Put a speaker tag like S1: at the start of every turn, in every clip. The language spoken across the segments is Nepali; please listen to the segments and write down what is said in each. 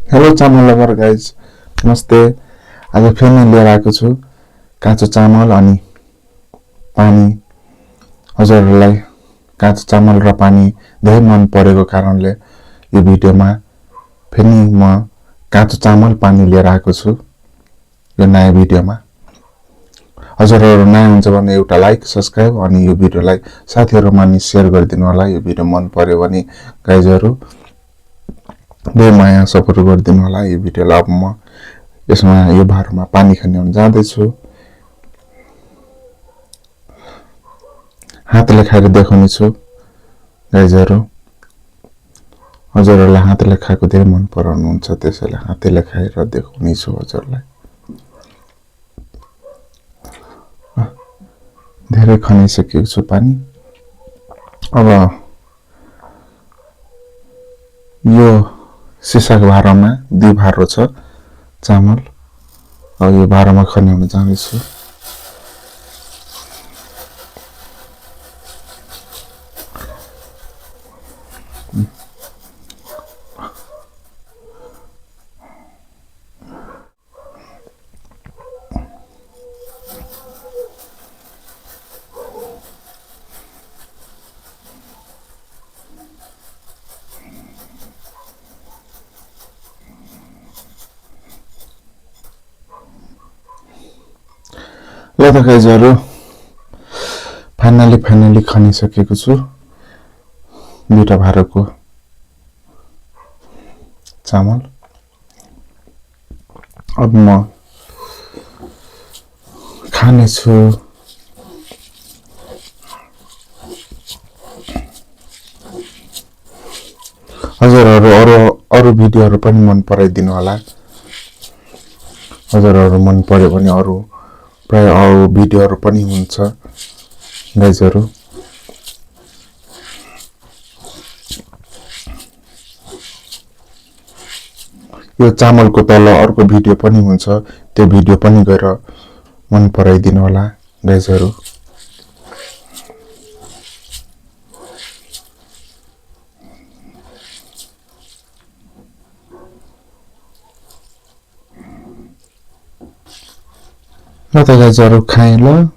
S1: हेलो चामल लभर गाइज, नमस्ते। आज फेरि लिएर आएको छु काँचो चामल अनि पानी। हजुरहरूलाई काँचो चामल र पानी धेरै मन परेको कारणले यो भिडियोमा फेरि म काँचो चामल पानी लिएर आएको छु यो नयाँ भिडियोमा। हजुरहरू नयाँ हुन्छ भने एउटा लाइक, सब्स्क्राइब अनि यो भिडियोलाई साथीहरूमा नि सेयर गरिदिनु होला। यो भिडियो मन पर्यो भने गाइजहरू धेरै माया सपोर्ट गरिदिनु होला यो भिडियोलाई। अब म यसमा यो भारमा पानी खाने हुन जाँदैछु। हातले खाएर देखाउने छु गाइजहरू। हजुरहरूलाई हातले खाएको धेरै मन पराउनुहुन्छ, त्यसैले हातले खाएर देखाउने छु हजुरलाई। धेरै खनिसकेको छु पानी। अब यो सिसाको भारोमा 2 भारो छ चामल। अब यो भारोमा खन्याउन जाँदैछु। ल त गाइजहरू, फाइनली खनिसकेको छु 2टा भारोको चामल। अब म खानेछु। हजुरहरू अरू भिडियोहरू पनि मन पराइदिनु होला। हजुरहरू मन पर्यो भने प्राय अरू भिडियोहरू पनि हुन्छ गाइजहरू। यो चामलको तल अर्को भिडियो पनि हुन्छ, त्यो भिडियो पनि गएर मन पराइदिनु होला गाइजहरू। ल त गाइजहरू, खाएँ ल।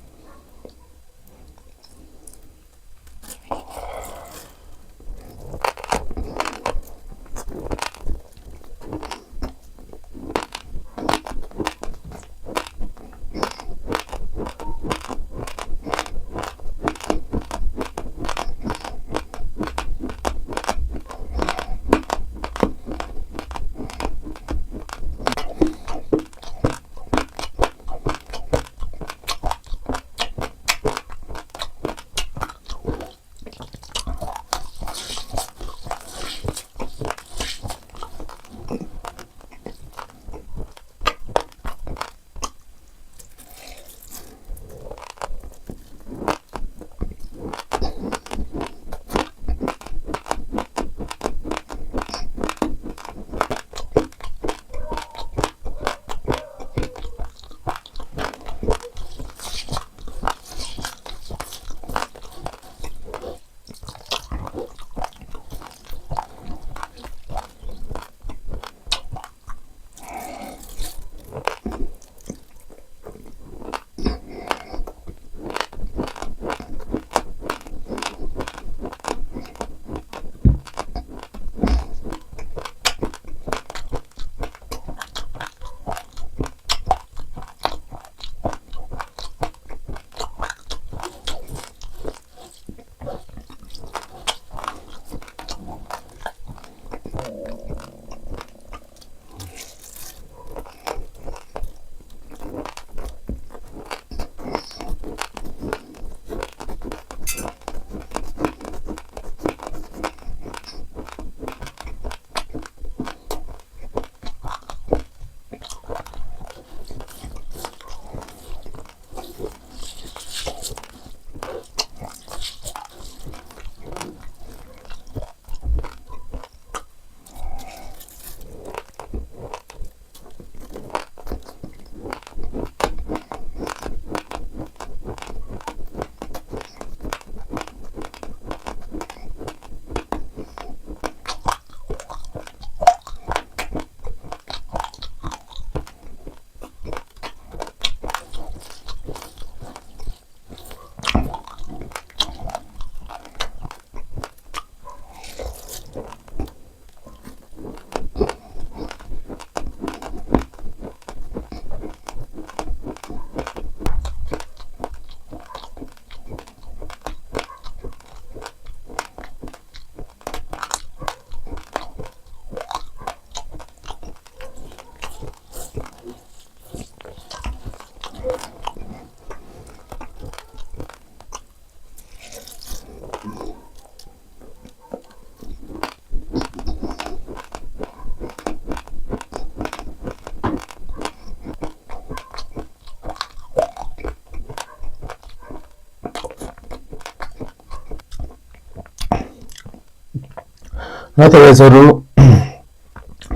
S1: र त गाइजहरु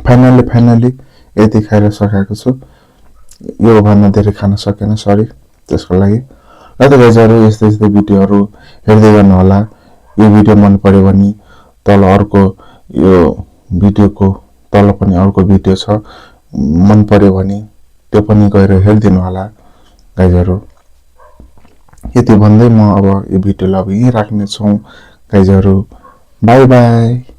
S1: फाइनली यति खाएर सकेको छु। यो भन्दा धेरै खान सकेन, सरी त्यसको लागि। र त गाइजहरु यस्तै भिडियोहरु हेर्दै गर्नु होला। यो भिडियो मन पर्यो भने तल अर्को यो भिडियोको तल पनि अर्को भिडियो छ, मन पर्यो भने त्यो पनि गएर हेरिदिनु होला गाइजहरु। यति भन्दै म अब यो भिडियोलाई अब यही राख्ने छु गाइजहरु। Bye bye.